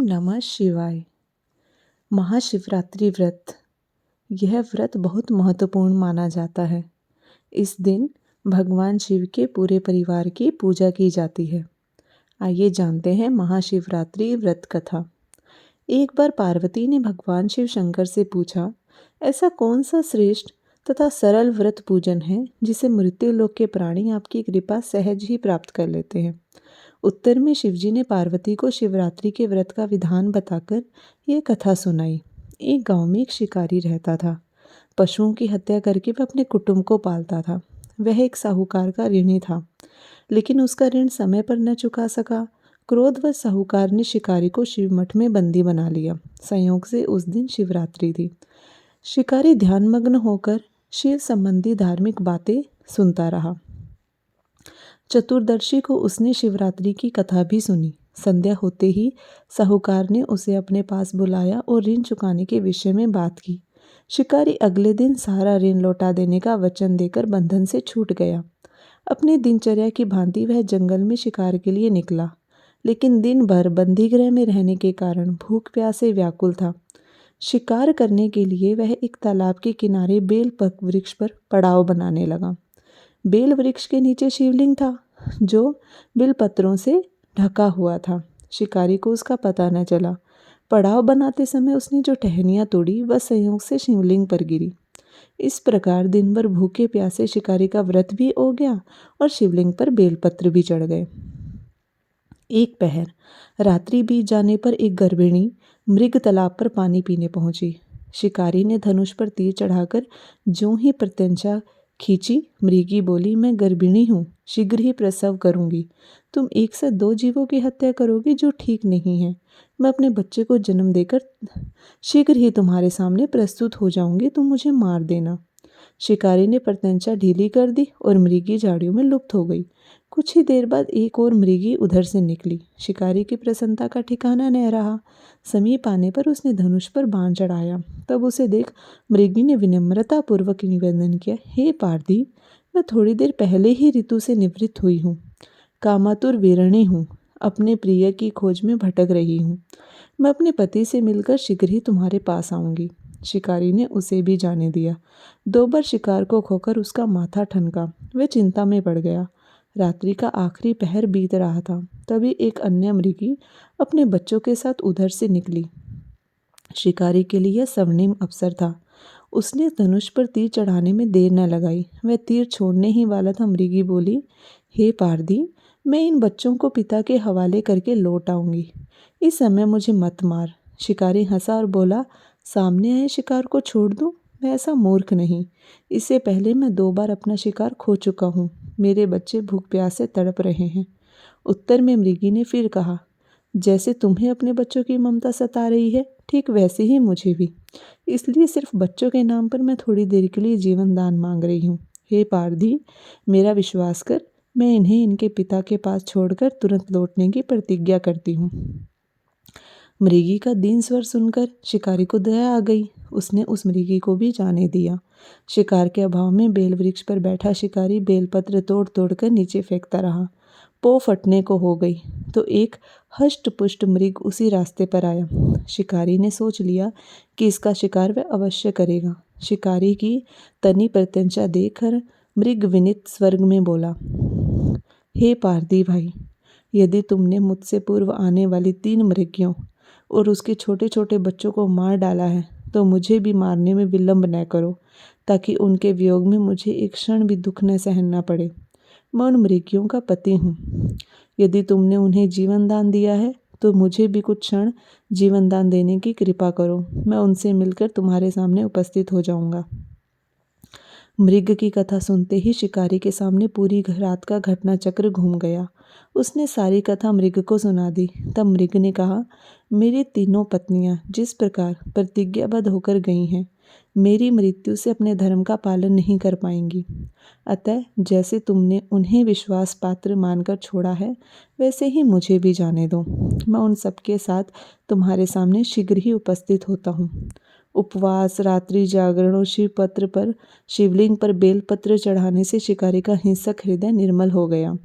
नमः शिवाय। महाशिवरात्रि व्रत, यह व्रत बहुत महत्वपूर्ण माना जाता है। इस दिन भगवान शिव के पूरे परिवार की पूजा की जाती है। आइए जानते हैं महाशिवरात्रि व्रत कथा। एक बार पार्वती ने भगवान शिव शंकर से पूछा, ऐसा कौन सा श्रेष्ठ तथा सरल व्रत पूजन है जिसे मृत्यु लोक के प्राणी आपकी कृपा सहज ही प्राप्त कर लेते हैं। उत्तर में शिवजी ने पार्वती को शिवरात्रि के व्रत का विधान बताकर यह कथा सुनाई। एक गांव में एक शिकारी रहता था। पशुओं की हत्या करके वह अपने कुटुंब को पालता था। वह एक साहूकार का ऋणी था, लेकिन उसका ऋण समय पर न चुका सका। क्रोधवश साहूकार ने शिकारी को शिवमठ में बंदी बना लिया। संयोग से उस दिन शिवरात्रि थी। शिकारी ध्यानमग्न होकर शिव संबंधी धार्मिक बातें सुनता रहा। चतुर्दशी को उसने शिवरात्रि की कथा भी सुनी। संध्या होते ही साहूकार ने उसे अपने पास बुलाया और ऋण चुकाने के विषय में बात की। शिकारी अगले दिन सारा ऋण लौटा देने का वचन देकर बंधन से छूट गया। अपनी दिनचर्या की भांति वह जंगल में शिकार के लिए निकला, लेकिन दिन भर बंदीगृह में रहने के कारण भूख प्यास से व्याकुल था। शिकार करने के लिए वह एक तालाब के किनारे बेल वृक्ष पर पड़ाव बनाने लगा। बेल वृक्ष के नीचे शिवलिंग था, जो बिलपत्रों से ढका हुआ था। शिकारी को उसका पता न चला। पड़ाव बनाते समय उसने जो टहनियाँ तोड़ी वह संयोग से शिवलिंग पर गिरी। इस प्रकार दिन भर भूखे प्यासे शिकारी का व्रत भी हो गया और शिवलिंग पर बेलपत्र भी चढ़ गए। एक पहर रात्रि बीत जाने पर एक गर्भिणी मृग तालाब पर पानी पीने पहुंची। शिकारी ने धनुष पर तीर चढ़ाकर ज्यों ही प्रत्यंचा खींची, मृगी बोली, मैं गर्भिणी हूँ, शीघ्र ही प्रसव करूंगी। तुम एक से दो जीवों की हत्या करोगे जो ठीक नहीं है। मैं अपने बच्चे को जन्म देकर शीघ्र ही तुम्हारे सामने प्रस्तुत हो जाऊंगी, तुम मुझे मार देना। शिकारी ने प्रत्यंचा ढीली कर दी और मृगी झाड़ियों में लुप्त हो गई। कुछ ही देर बाद एक और मृगी उधर से निकली। शिकारी की प्रसन्नता का ठिकाना न रहा। समीप आने पर उसने धनुष पर बाण चढ़ाया। तब उसे देख मृगी ने विनम्रता पूर्वक निवेदन किया, हे पारधी, मैं थोड़ी देर पहले ही ऋतु से निवृत्त हुई हूँ। कामातुर वीरणी हूँ, अपने प्रिय की खोज में भटक रही हूँ। मैं अपने पति से मिलकर शीघ्र ही तुम्हारे पास आऊंगी। शिकारी ने उसे भी जाने दिया। 2 बार शिकार को खोकर उसका माथा ठनका। वह चिंता में पड़ गया। रात्रि का आखिरी पहर बीत रहा था। तभी एक अन्य मृगी अपने बच्चों के साथ उधर से निकली। शिकारी के लिए यह स्वर्णिम अवसर था। उसने धनुष पर तीर चढ़ाने में देर न लगाई। वह तीर छोड़ने ही वाला था, मृगी बोली, हे पारधी, मैं इन बच्चों को पिता के हवाले करके लौट आऊंगी। इस समय मुझे मत मार। शिकारी हंसा और बोला, सामने आए शिकार को छोड़ दूं? मैं ऐसा मूर्ख नहीं। इससे पहले मैं 2 बार अपना शिकार खो चुका हूँ। मेरे बच्चे भूख प्यास से तड़प रहे हैं। उत्तर में मृगी ने फिर कहा, जैसे तुम्हें अपने बच्चों की ममता सता रही है, ठीक वैसे ही मुझे भी। इसलिए सिर्फ बच्चों के नाम पर मैं थोड़ी देर के लिए जीवन दान मांग रही हूँ। हे पारधी, मेरा विश्वास कर, मैं इन्हें इनके पिता के पास छोड़कर तुरंत लौटने की प्रतिज्ञा करती हूँ। मृगी का दीन स्वर सुनकर शिकारी को दया आ गई। उसने उस मृगी को भी जाने दिया। शिकार के अभाव में बेल वृक्ष पर बैठा शिकारी बेलपत्र तोड़ तोड़ कर नीचे फेंकता रहा। पौ फटने को हो गई तो एक हष्ट पुष्ट मृग उसी रास्ते पर आया। शिकारी ने सोच लिया कि इसका शिकार वह अवश्य करेगा। शिकारी की तनी प्रत्यंचा देखकर मृग विनीत स्वर में बोला, हे पारधी भाई, यदि तुमने मुझसे पूर्व आने वाली 3 मृगियों और उसके छोटे छोटे बच्चों को मार डाला है, तो मुझे भी मारने में विलंब न करो, ताकि उनके वियोग में मुझे एक क्षण भी दुख न सहना पड़े। मैं उन मृगियों का पति हूँ। यदि तुमने उन्हें जीवन दान दिया है, तो मुझे भी कुछ क्षण जीवन दान देने की कृपा करो। मैं उनसे मिलकर तुम्हारे सामने उपस्थित हो जाऊंगा। मृग की कथा सुनते ही शिकारी के सामने पूरी रात का घटना चक्र घूम गया। उसने सारी कथा मृग को सुना दी। तब मृग ने कहा, मेरी 3 पत्नियां जिस प्रकार प्रतिज्ञाबद्ध होकर गई हैं, मेरी मृत्यु से अपने धर्म का पालन नहीं कर पाएंगी। अतः जैसे तुमने उन्हें विश्वास पात्र मानकर छोड़ा है, वैसे ही मुझे भी जाने दो। मैं उन सबके साथ तुम्हारे सामने शीघ्र ही उपस्थित होता हूँ। उपवास, रात्रि जागरण और शिवलिंग पर बेलपत्र चढ़ाने से शिकारी का हिंसक हृदय निर्मल हो गया।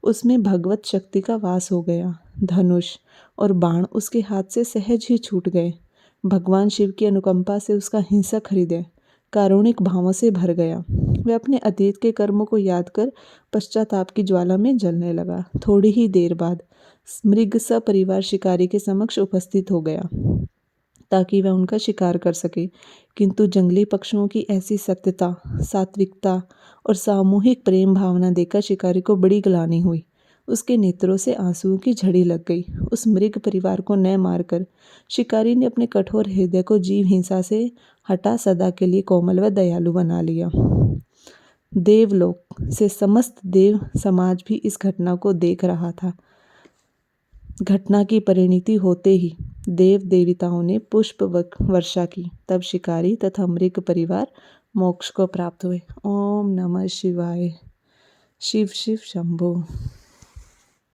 उसमें भगवत शक्ति का वास हो गया। धनुष और बाण उसके हाथ से सहज ही छूट गए। भगवान शिव की अनुकंपा से उसका हिंसक हृदय कारुणिक भावों से भर गया। वह अपने अतीत के कर्मों को याद कर पश्चाताप की ज्वाला में जलने लगा। थोड़ी ही देर बाद मृग सपरिवार शिकारी के समक्ष उपस्थित हो गया ताकि वह उनका शिकार कर सके, किंतु जंगली पक्षियों की ऐसी सत्यता, सात्विकता और सामूहिक प्रेम भावना देखकर शिकारी को बड़ी ग्लानि हुई। उसके नेत्रों से आंसुओं की झड़ी लग गई। उस मृग परिवार को न मारकर शिकारी ने अपने कठोर हृदय को जीव हिंसा से हटा सदा के लिए कोमल व दयालु बना लिया। देवलोक से समस्त देव समाज भी इस घटना को देख रहा था। घटना की परिणति होते ही देव देवताओं ने पुष्प वर्षा की। तब शिकारी तथा मृग परिवार मोक्ष को प्राप्त हुए। ओम नमः शिवाय। शिव शिव शंभो।